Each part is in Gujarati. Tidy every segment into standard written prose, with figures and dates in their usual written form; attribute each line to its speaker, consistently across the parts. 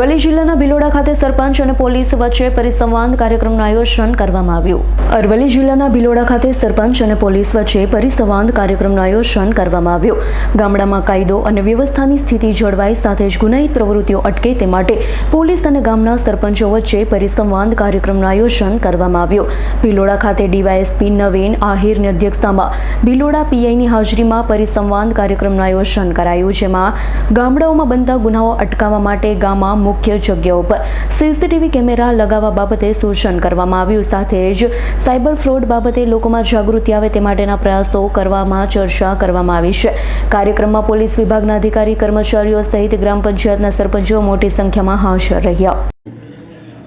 Speaker 1: અરવલ્લી જિલ્લાના ભિલોડા ખાતે સરપંચ અને પોલીસ વચ્ચે પરિસંવાદ કાર્યક્રમનું આયોજન કરવામાં આવ્યું। અરવલ્લી જિલ્લાના ભિલોડા ખાતે સરપંચ અને પોલીસ વચ્ચે પરિસંવાદ કાર્યક્રમનું આયોજન કરવામાં આવ્યું। ગામડામાં કાયદો અને વ્યવસ્થાની સ્થિતિ જળવાય સાથે જ ગુનાહિત પ્રવૃત્તિઓ અટકે તે માટે પોલીસ અને ગામના સરપંચો વચ્ચે પરિસંવાદ કાર્યક્રમનું આયોજન કરવામાં આવ્યું। ભિલોડા ખાતે ડીવાયએસપી નવીન આહિરની અધ્યક્ષતામાં ભિલોડા પીઆઈની હાજરીમાં પરિસંવાદ કાર્યક્રમનું આયોજન કરાયું, જેમાં ગામડાઓમાં બનતા ગુનાઓ અટકાવવા માટે ગામમાં મુખ્ય જગ્યાઓ પર સીસીટીવી કેમેરા લગાવવા બાબતે સૂચન કરવામાં આવ્યું। સાથે જ સાયબર ફ્રોડ બાબતે લોકોમાં જાગૃતિ આવે તે માટેના પ્રયાસો કરવામાં ચર્ચા કરવામાં આવી છે। કાર્યક્રમમાં પોલીસ વિભાગના અધિકારી કર્મચારીઓ સહિત ગ્રામ પંચાયતના સરપંચો મોટી સંખ્યામાં હાજર રહ્યા।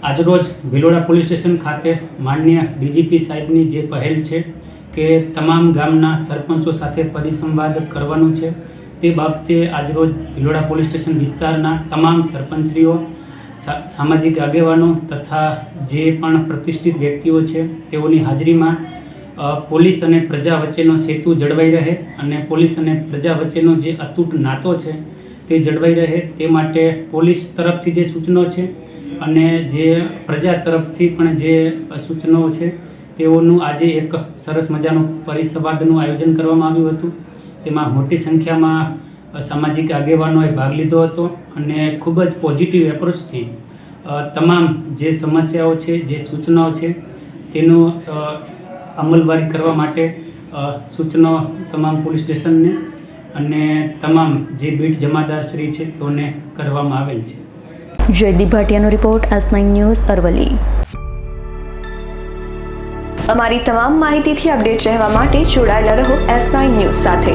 Speaker 2: આજરોજ ભિલોડા પોલીસ સ્ટેશન ખાતે માનનીય ડીજીપી સાહેબની જે પહેલ છે કે તમામ ગામના સરપંચો સાથે પરિસંવાદ કરવાનો છે, તે બાબતે આજરોજ ભિલોડા પોલીસ સ્ટેશન વિસ્તારના તમામ સરપંચશ્રીઓ, સામાજિક આગેવાનો તથા જે પણ પ્રતિષ્ઠિત વ્યક્તિઓ છે તેઓની હાજરીમાં પોલીસ અને પ્રજા વચ્ચેનો સેતુ જળવાઈ રહે અને પોલીસ અને પ્રજા વચ્ચેનો જે અતૂટ નાતો છે તે જળવાઈ રહે તે માટે પોલીસ તરફથી જે સૂચનો છે અને જે પ્રજા તરફથી પણ જે સૂચનો છે તેઓનું આજે એક સરસ મજાનું પરિસંવાદનું આયોજન કરવામાં આવ્યું હતું। તેમાં મોટી સંખ્યામાં સામાજિક આગેવાનોએ ભાગ લીધો હતો અને ખૂબ જ પોઝિટિવ એપ્રોચથી તમામ જે સમસ્યાઓ છે, જે સૂચનાઓ છે તેનું અમલવારી કરવા માટે સૂચનો તમામ પોલીસ સ્ટેશનને અને તમામ જે બીટ જમાદારશ્રી છે તેઓને કરવામાં આવેલ છે।
Speaker 1: જયદીપ ભાટિયાનો રિપોર્ટ, S9 ન્યૂઝ, અરવલ્લી।
Speaker 3: અમારી તમામ માહિતીથી અપડેટ રહેવા માટે જોડાયેલા રહો S9 ન્યૂઝ સાથે।